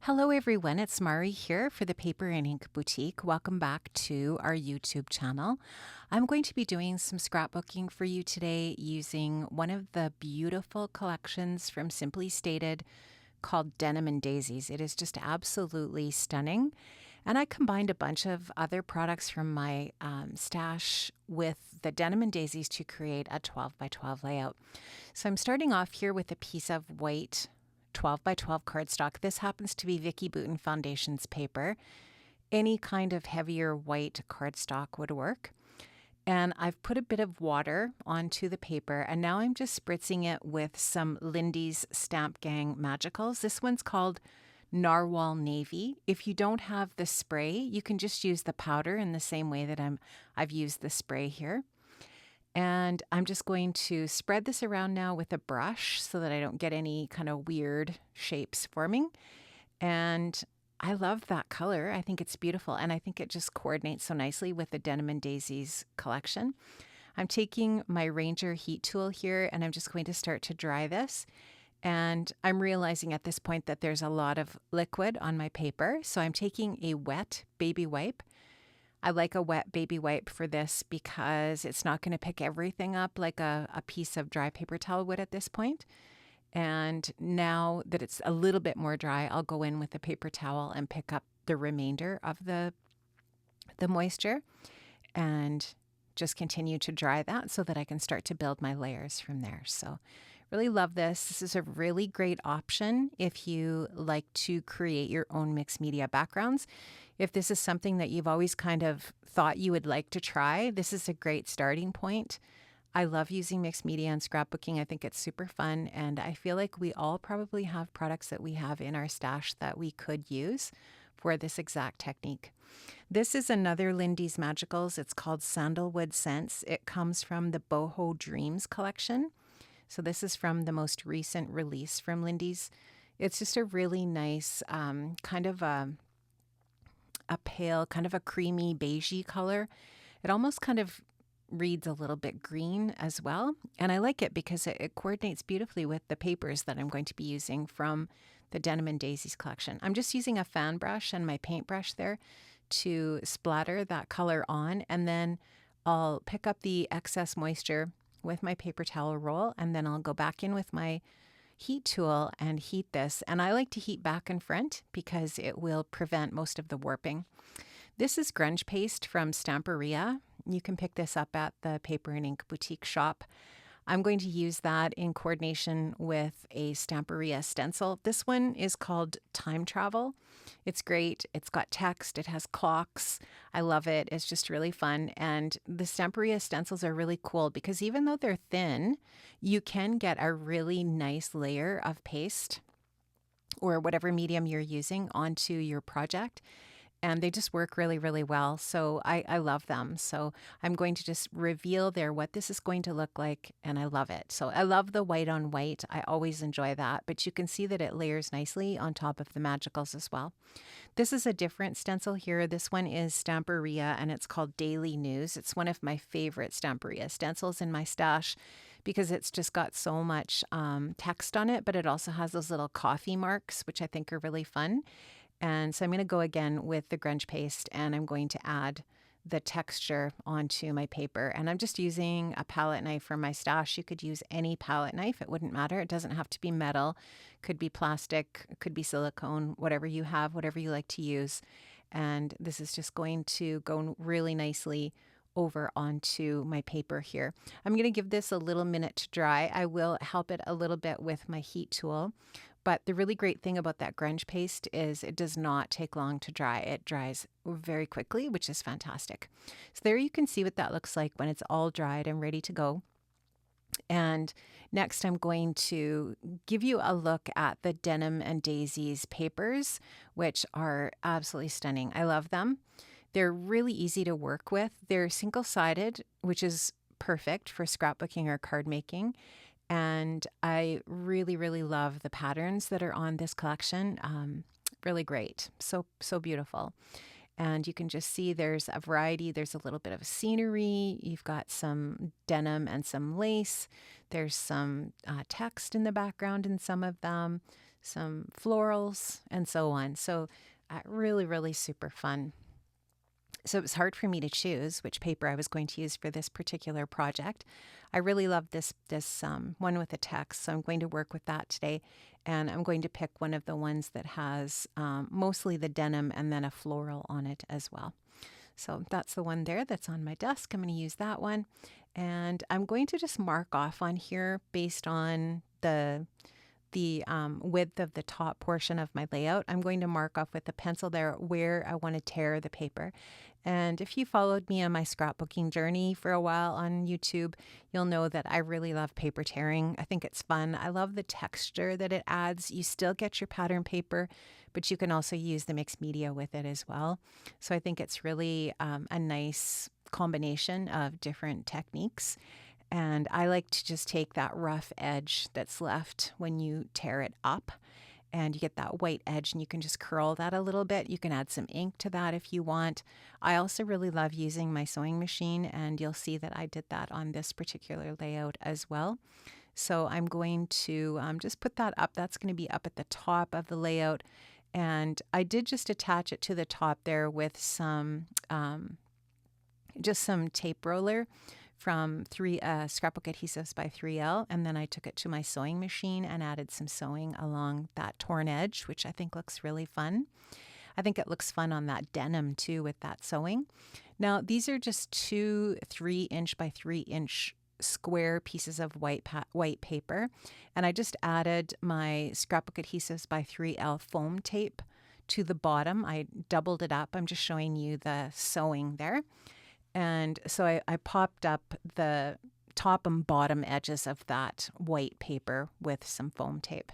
Hello everyone, it's Mari here for the Paper and Ink Boutique. Welcome back to our YouTube channel. I'm going to be doing some scrapbooking for you today using one of the beautiful collections from Simply Stated called Denim and Daisies. It is just absolutely stunning. And I combined a bunch of other products from my stash with the Denim and Daisies to create a 12 by 12 layout. So I'm starting off here with a piece of white 12 by 12 cardstock. This happens to be Vicki Boutin Foundations paper. Any kind of heavier white cardstock would work. And I've put a bit of water onto the paper, and now I'm just spritzing it with some Lindy's Stamp Gang Magicals. This one's called Narwhal Navy. If you don't have the spray, you can just use the powder in the same way that I've used the spray here. And I'm just going to spread this around now with a brush so that I don't get any kind of weird shapes forming. And I love that color. I think it's beautiful. And I think it just coordinates so nicely with the Denim and Daisies collection. I'm taking my Ranger heat tool here and I'm just going to start to dry this. And I'm realizing at this point that there's a lot of liquid on my paper. So I'm taking a wet baby wipe. I like a wet baby wipe for this because it's not going to pick everything up like a piece of dry paper towel would at this point. And now that it's a little bit more dry, I'll go in with a paper towel and pick up the remainder of the moisture and just continue to dry that so that I can start to build my layers from there. So really love this. This is a really great option if you like to create your own mixed media backgrounds. If this is something that you've always kind of thought you would like to try, this is a great starting point. I love using mixed media and scrapbooking. I think it's super fun, and I feel like we all probably have products that we have in our stash that we could use for this exact technique. This is another Lindy's Magicals. It's called Sandalwood Scents. It comes from the Boho Dreams collection. So this is from the most recent release from Lindy's. It's just a really nice kind of a pale, kind of a creamy beigey color. It almost kind of reads a little bit green as well. And I like it because it coordinates beautifully with the papers that I'm going to be using from the Denim and Daisies collection. I'm just using a fan brush and my paintbrush there to splatter that color on. And then I'll pick up the excess moisture with my paper towel roll, and then I'll go back in with my heat tool and heat this. And I like to heat back and front because it will prevent most of the warping. This is grunge paste from Stamperia. You can pick this up at the Paper and Ink Boutique shop. I'm going to use that in coordination with a Stamperia stencil. This one is called Time Travel. It's great. It's got text. It has clocks. I love it. It's just really fun. And the Stamperia stencils are really cool because even though they're thin, you can get a really nice layer of paste or whatever medium you're using onto your project. And they just work really, really well. So I love them. So I'm going to just reveal there what this is going to look like. And I love it. So I love the white on white. I always enjoy that. But you can see that it layers nicely on top of the Magicals as well. This is a different stencil here. This one is Stamperia and it's called Daily News. It's one of my favorite Stamperia stencils in my stash because it's just got so much text on it. But it also has those little coffee marks, which I think are really fun. And so I'm going to go again with the grunge paste and I'm going to add the texture onto my paper. And I'm just using a palette knife for my stash. You could use any palette knife. It wouldn't matter. It doesn't have to be metal. Could be plastic, could be silicone, whatever you have, whatever you like to use. And this is just going to go really nicely over onto my paper here. I'm going to give this a little minute to dry. I will help it a little bit with my heat tool. But the really great thing about that grunge paste is it does not take long to dry. It dries very quickly, which is fantastic. So there you can see what that looks like when it's all dried and ready to go. And next I'm going to give you a look at the Denim and Daisies papers, which are absolutely stunning. I love them. They're really easy to work with. They're single-sided, which is perfect for scrapbooking or card making. And I really, really love the patterns that are on this collection. Really great. So beautiful. And you can just see there's a variety. There's a little bit of scenery. You've got some denim and some lace. There's some text in the background in some of them. some florals, and so on. So really, really super fun. So it was hard for me to choose which paper I was going to use for this particular project. I really love this one with the text, so I'm going to work with that today. And I'm going to pick one of the ones that has mostly the denim and then a floral on it as well. So that's the one there that's on my desk. I'm going to use that one. And I'm going to just mark off on here based on the width of the top portion of my layout. I'm going to mark off with a pencil there where I want to tear the paper. And if you followed me on my scrapbooking journey for a while on YouTube, you'll know that I really love paper tearing. I think it's fun. I love the texture that it adds. You still get your pattern paper, but you can also use the mixed media with it as well. So I think it's really a nice combination of different techniques. And I like to just take that rough edge that's left when you tear it up, and you get that white edge, and you can just curl that a little bit. You can add some ink to that if you want. I also really love using my sewing machine, and you'll see that I did that on this particular layout as well. So I'm going to just put that up. That's going to be up at the top of the layout. And I did just attach it to the top there with some just some tape roller from Scrapbook Adhesives by 3L, and then I took it to my sewing machine and added some sewing along that torn edge, which I think looks really fun. I think it looks fun on that denim too with that sewing. Now these are just 2 3-inch by 3-inch square pieces of white paper, and I just added my Scrapbook Adhesives by 3L foam tape to the bottom. I doubled it up. I'm just showing you the sewing there. And so I popped up the top and bottom edges of that white paper with some foam tape.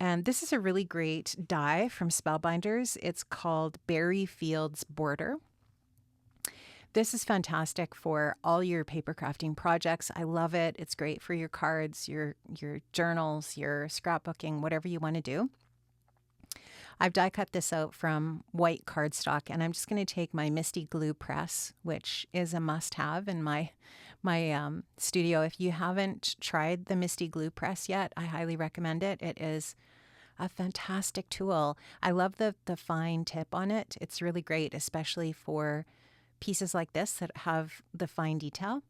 And this is a really great die from Spellbinders. It's called Berry Fields Border. This is fantastic for all your paper crafting projects. I love it. It's great for your cards, your journals, your scrapbooking, whatever you want to do. I've die cut this out from white cardstock, and I'm just going to take my Misti glue press, which is a must-have in my studio. If you haven't tried the Misti glue press yet, I highly recommend it. It is a fantastic tool. I love the fine tip on it. It's really great, especially for pieces like this that have the fine detail.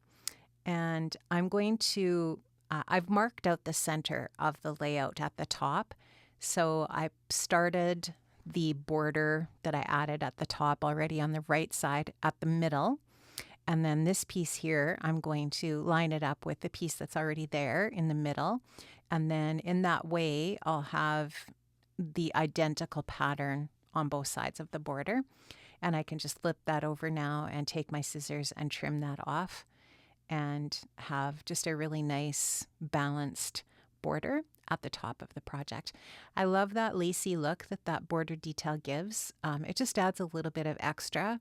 And I'm going to, I've marked out the center of the layout at the top. So I started the border that I added at the top already on the right side at the middle. And then this piece here, I'm going to line it up with the piece that's already there in the middle. And then in that way, I'll have the identical pattern on both sides of the border. And I can just flip that over now and take my scissors and trim that off and have just a really nice balanced border at the top of the project. I love that lacy look that border detail gives. It just adds a little bit of extra.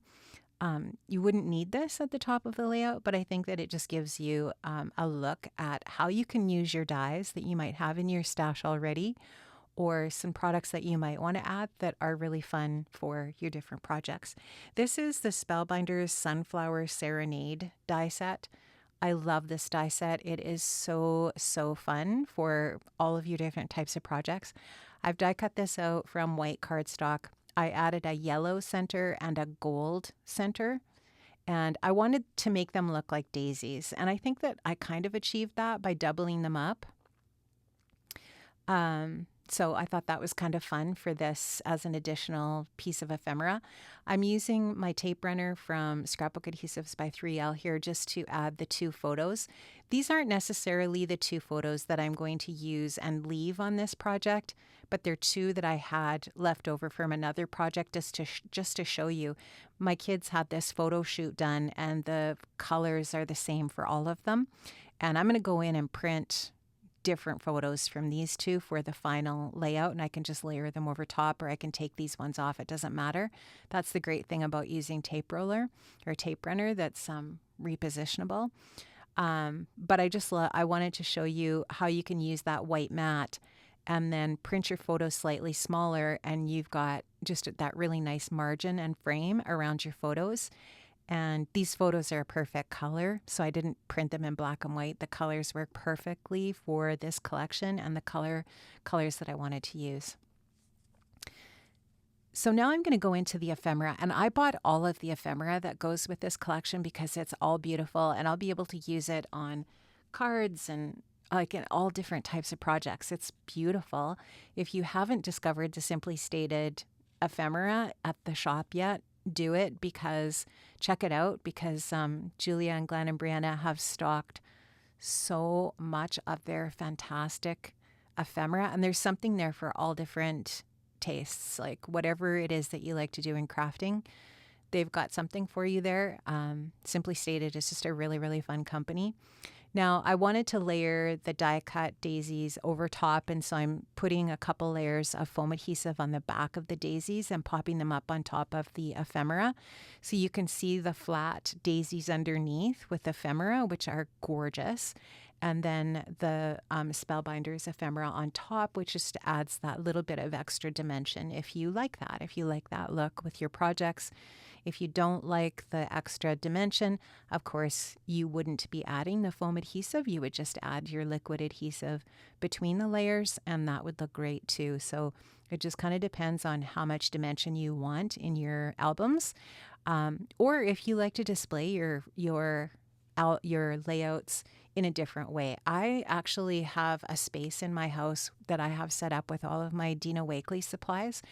You wouldn't need this at the top of the layout, but I think that it just gives you a look at how you can use your dies that you might have in your stash already, or some products that you might want to add that are really fun for your different projects. This is the Spellbinders Sunflower Serenade die set. I love this die set. It is so fun for all of your different types of projects. I've die cut this out from white cardstock. I added a yellow center and a gold center, and I wanted to make them look like daisies. And I think that I kind of achieved that by doubling them up. So I thought that was kind of fun for this as an additional piece of ephemera. I'm using my tape runner from Scrapbook Adhesives by 3L here just to add the 2 photos. These aren't necessarily the 2 photos that I'm going to use and leave on this project, but they're 2 that I had left over from another project just to show you. My kids had this photo shoot done, and the colors are the same for all of them. And I'm going to go in and print different photos from these 2 for the final layout, and I can just layer them over top, or I can take these ones off. It doesn't matter. That's the great thing about using tape roller or tape runner that's repositionable. But I wanted to show you how you can use that white mat and then print your photo slightly smaller, and you've got just that really nice margin and frame around your photos. And these photos are a perfect color, so I didn't print them in black and white. The colors work perfectly for this collection and the colors that I wanted to use. So now I'm going to go into the ephemera, and I bought all of the ephemera that goes with this collection because it's all beautiful and I'll be able to use it on cards and like in all different types of projects. It's beautiful. If you haven't discovered the Simply Stated ephemera at the shop yet, do it, because check it out, because Julia and Glenn and Brianna have stocked so much of their fantastic ephemera, and there's something there for all different tastes, like whatever it is that you like to do in crafting. They've got something for you there. Simply Stated is just a really, really fun company. Now, I wanted to layer the die cut daisies over top, and so I'm putting a couple layers of foam adhesive on the back of the daisies and popping them up on top of the ephemera. So you can see the flat daisies underneath with ephemera, which are gorgeous. And then the Spellbinders ephemera on top, which just adds that little bit of extra dimension if you like that, if you like that look with your projects. If you don't like the extra dimension, of course, you wouldn't be adding the foam adhesive. You would just add your liquid adhesive between the layers, and that would look great too. So it just kind of depends on how much dimension you want in your albums. Or if you like to display your layouts in a different way. I actually have a space in my house that I have set up with all of my Dina Wakley supplies.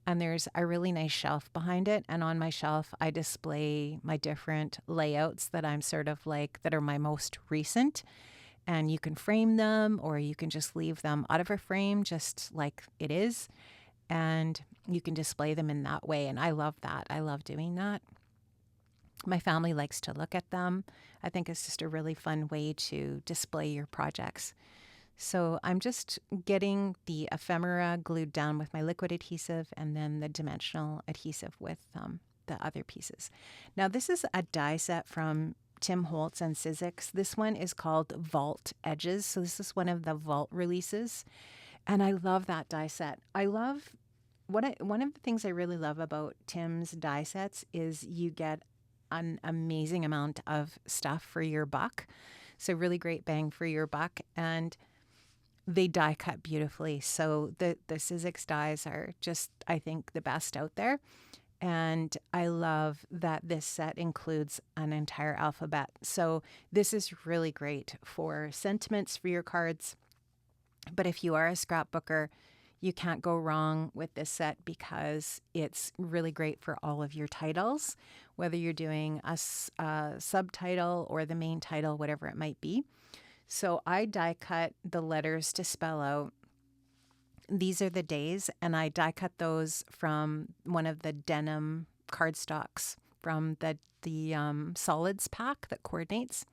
And there's a really nice shelf behind it. And on my shelf, I display my different layouts that I'm sort of like, that are my most recent. And you can frame them, or you can just leave them out of a frame, just like it is. And you can display them in that way. And I love that. I love doing that. My family likes to look at them. I think it's just a really fun way to display your projects. So I'm just getting the ephemera glued down with my liquid adhesive, and then the dimensional adhesive with the other pieces. Now this is a die set from Tim Holtz and Sizzix. This one is called Vault Edges. So this is one of the Vault releases. And I love that die set. One of the things I really love about Tim's die sets is you get an amazing amount of stuff for your buck. So really great bang for your buck. And they die cut beautifully. So the Sizzix dies are just, I think, the best out there. And I love that this set includes an entire alphabet. So this is really great for sentiments for your cards. But if you are a scrapbooker, you can't go wrong with this set because it's really great for all of your titles, whether you're doing a subtitle or the main title, whatever it might be. So I die cut the letters to spell out, these are the days, and I die cut those from one of the Denim cardstocks from the solids pack that coordinates.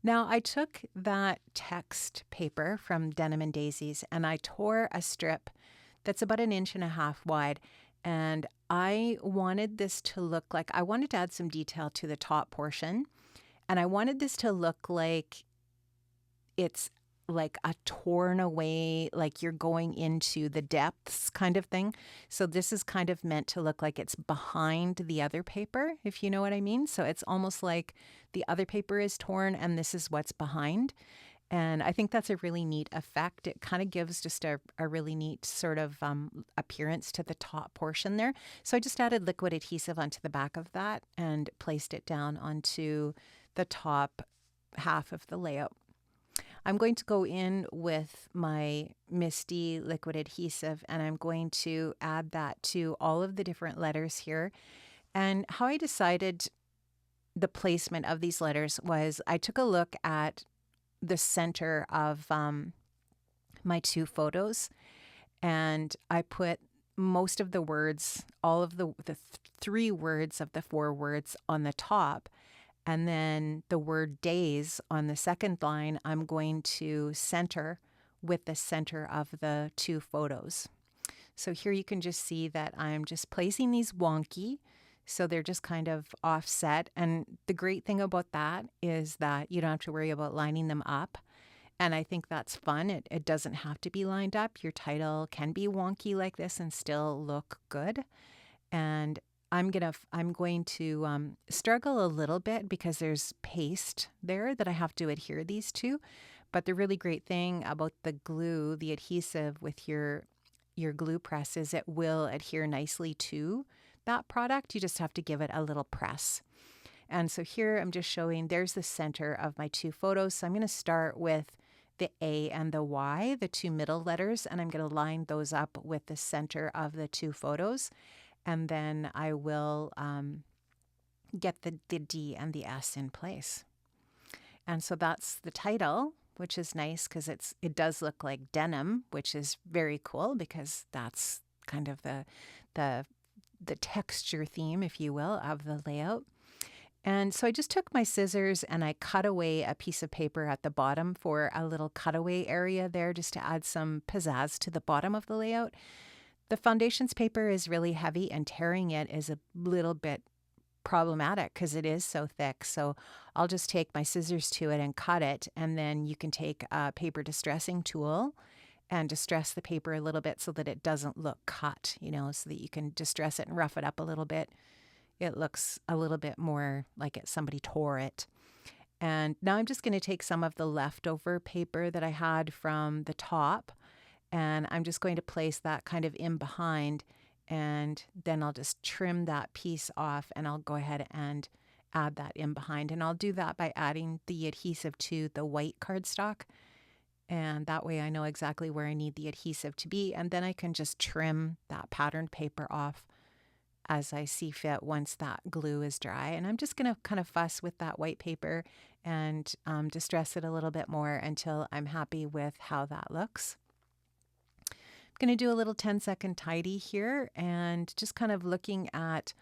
Now I took that text paper from Denim and Daisies, and I tore a strip that's about 1.5 inches wide, and I wanted this to look like, I wanted to add some detail to the top portion, and I wanted this to look like it's like a torn away, like you're going into the depths kind of thing. So this is kind of meant to look like it's behind the other paper, if you know what I mean. So it's almost like the other paper is torn and this is what's behind. And I think that's a really neat effect. It kind of gives just a really neat sort of appearance to the top portion there. So I just added liquid adhesive onto the back of that and placed it down onto the top half of the layout. I'm going to go in with my Misti liquid adhesive, and I'm going to add that to all of the different letters here. And how I decided the placement of these letters was I took a look at the center of my two photos, and I put most of the words, all of the 3 words of the 4 words on the top. And then the word days on the second line, I'm going to center with the center of the 2 photos. So here you can just see that I'm just placing these wonky. So they're just kind of offset. And the great thing about that is that you don't have to worry about lining them up. And I think that's fun. It doesn't have to be lined up. Your title can be wonky like this and still look good. And I'm going to struggle a little bit because there's paste there that I have to adhere these to. But the really great thing about the glue, the adhesive with your glue press, is it will adhere nicely to that product. You just have to give it a little press. And so here I'm just showing, there's the center of my two photos. So I'm going to start with the A and the Y, the two middle letters, and I'm going to line those up with the center of the two photos. And then I will get the D and the S in place. And so that's the title, which is nice because it does look like denim, which is very cool because that's kind of the texture theme, if you will, of the layout. And so I just took my scissors and I cut away a piece of paper at the bottom for a little cutaway area there, just to add some pizzazz to the bottom of the layout. The foundations paper is really heavy, and tearing it is a little bit problematic because it is so thick. So I'll just take my scissors to it and cut it, and then you can take a paper distressing tool and distress the paper a little bit so that it doesn't look cut, so that you can distress it and rough it up a little bit. It looks a little bit more like somebody tore it. And now I'm just going to take some of the leftover paper that I had from the top, and I'm just going to place that kind of in behind, and then I'll just trim that piece off, and I'll go ahead and add that in behind. And I'll do that by adding the adhesive to the white cardstock, and that way I know exactly where I need the adhesive to be, and then I can just trim that patterned paper off as I see fit once that glue is dry. And I'm just going to kind of fuss with that white paper and distress it a little bit more until I'm happy with how that looks. I'm going to do a little 10-second tidy here and just kind of looking at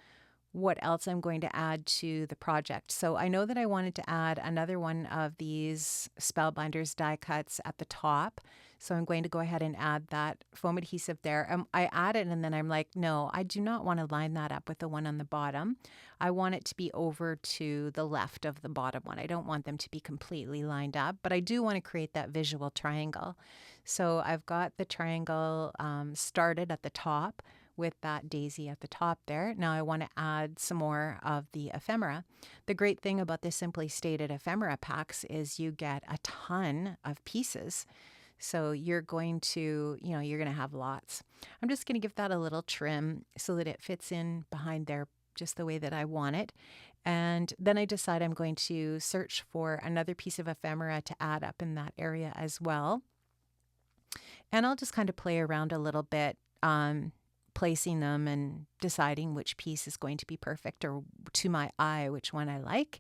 what else I'm going to add to the project. So I know that I wanted to add another one of these Spellbinders die cuts at the top. So I'm going to go ahead and add that foam adhesive there. I add it and then I'm like, no, I do not want to line that up with the one on the bottom. I want it to be over to the left of the bottom one. I don't want them to be completely lined up, but I do want to create that visual triangle. So I've got the triangle started at the top with that daisy at the top there. Now I want to add some more of the ephemera. The great thing about the Simply Stated ephemera packs is you get a ton of pieces. So you're going to, you're going to have lots. I'm just going to give that a little trim so that it fits in behind there just the way that I want it. And then I decide I'm going to search for another piece of ephemera to add up in that area as well. And I'll just kind of play around a little bit, placing them and deciding which piece is going to be perfect, or to my eye, which one I like.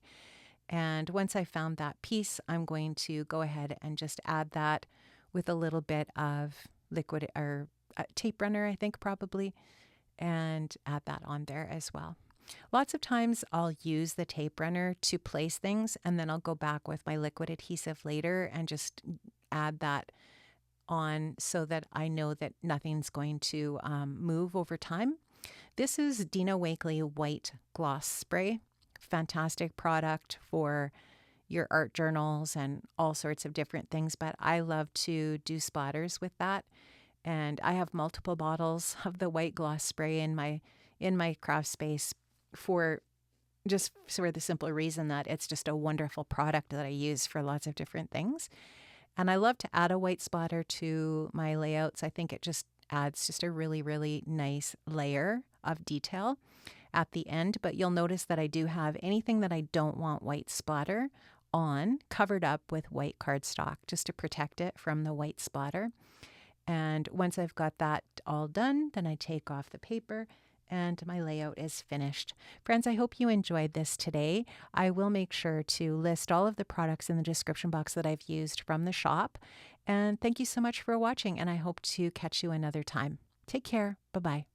And once I found that piece, I'm going to go ahead and just add that with a little bit of liquid or tape runner, I think probably, and add that on there as well. Lots of times I'll use the tape runner to place things, and then I'll go back with my liquid adhesive later and just add that on so that I know that nothing's going to move over time. This is Dina Wakley White Gloss Spray. Fantastic product for your art journals and all sorts of different things, but I love to do splatters with that. And I have multiple bottles of the white gloss spray in my craft space for the simple reason that it's just a wonderful product that I use for lots of different things. And I love to add a white splatter to my layouts. I think it just adds just a really, really nice layer of detail at the end. But you'll notice that I do have anything that I don't want white splatter on covered up with white cardstock just to protect it from the white splatter. And once I've got that all done, then I take off the paper and my layout is finished. Friends, I hope you enjoyed this today. I will make sure to list all of the products in the description box that I've used from the shop. And thank you so much for watching, and I hope to catch you another time. Take care. Bye-bye.